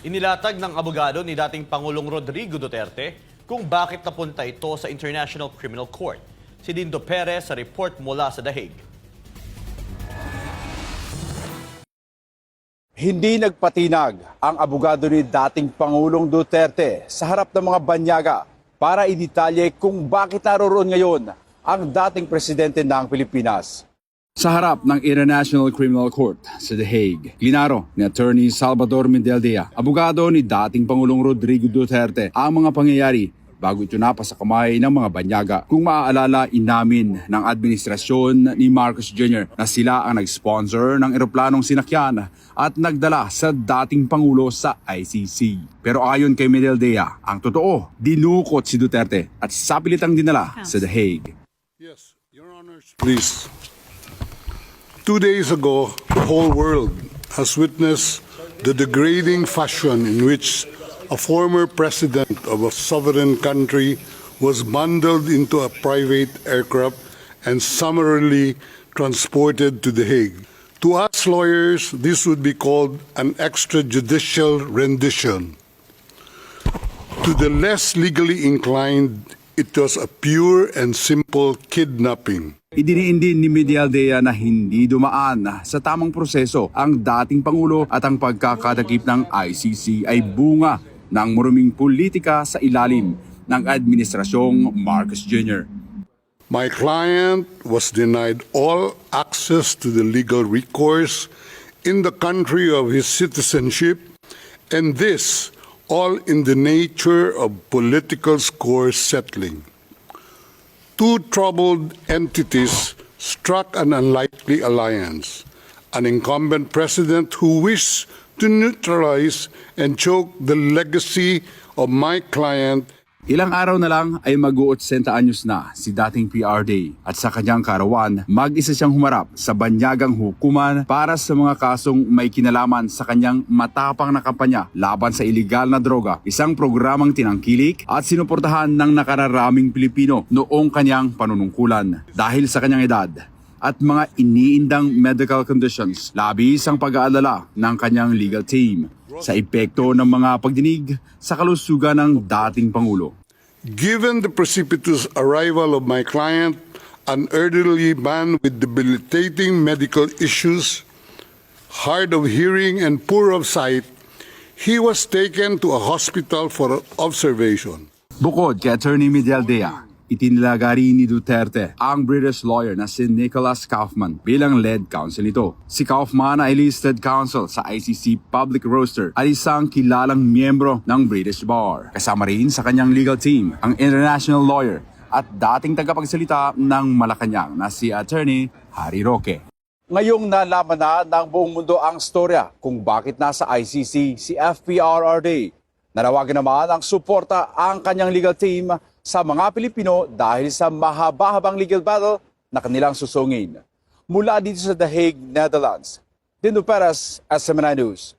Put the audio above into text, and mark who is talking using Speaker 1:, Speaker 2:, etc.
Speaker 1: Inilatag ng abogado ni dating Pangulong Rodrigo Duterte kung bakit napunta ito sa International Criminal Court. Si Dindo Perez sa report mula sa The Hague.
Speaker 2: Hindi nagpatinag ang abogado ni dating Pangulong Duterte sa harap ng mga banyaga para idetalye kung bakit naroroon ngayon ang dating presidente ng Pilipinas. Sa harap ng International Criminal Court sa The Hague, klinaro ni Attorney Salvador Mendeldea, abogado ni dating Pangulong Rodrigo Duterte, ang mga pangyayari bago ito napas sa kamay ng mga banyaga. Kung maaalala, inamin ng administrasyon ni Marcos Jr. na sila ang nag-sponsor ng eroplanong sinakyan at nagdala sa dating Pangulo sa ICC. Pero ayon kay Mendeldea, ang totoo, dinukot si Duterte at sapilitang dinala sa The Hague.
Speaker 3: Yes, Your Honors, please. 2 days ago, the whole world has witnessed the degrading fashion in which a former president of a sovereign country was bundled into a private aircraft and summarily transported to The Hague. To us lawyers, this would be called an extrajudicial rendition. To the less legally inclined, it was a pure and simple kidnapping.
Speaker 2: Idiniin din ni Mendeldea na hindi dumaan sa tamang proseso ang dating Pangulo at ang pagkakadakip ng ICC ay bunga ng maruming politika sa ilalim ng administrasyong Marcos Jr.
Speaker 3: My client was denied all access to the legal recourse in the country of his citizenship, and this all in the nature of political score settling. Two troubled entities struck an unlikely alliance, an incumbent president who wished to neutralize and choke the legacy of my client.
Speaker 2: Ilang araw na lang ay mag-80 anyos na si dating PRD at sa kanyang karawan, mag-isa siyang humarap sa banyagang hukuman para sa mga kasong may kinalaman sa kanyang matapang na kampanya laban sa iligal na droga, isang programang tinangkilik at sinuportahan ng nakararaming Pilipino noong kanyang panunungkulan. Dahil sa kanyang edad at mga iniindang medical conditions, labis ang pag-aalala ng kanyang legal team sa epekto ng mga pagdinig sa kalusugan ng dating Pangulo.
Speaker 3: Given the precipitous arrival of my client, an elderly man with debilitating medical issues, hard of hearing and poor of sight, he was taken to a hospital for observation.
Speaker 2: Bukod kay Attorney Mendeldea, itinilagari ni Duterte ang British lawyer na si Nicholas Kaufman bilang lead counsel nito. Si Kaufman ay listed counsel sa ICC public roster at isang kilalang miyembro ng British Bar. Kasama rin sa kanyang legal team ang international lawyer at dating tagapagsalita ng Malacanang na si Attorney Harry Roque. Ngayong nalaman na ng buong mundo ang storya kung bakit nasa ICC si FPRRD. Nanawagan naman ang suporta ang kanyang legal team sa mga Pilipino dahil sa mahaba-habang legal battle na kanilang susungin. Mula dito sa The Hague, Netherlands, Dindo Perez, SMNI News.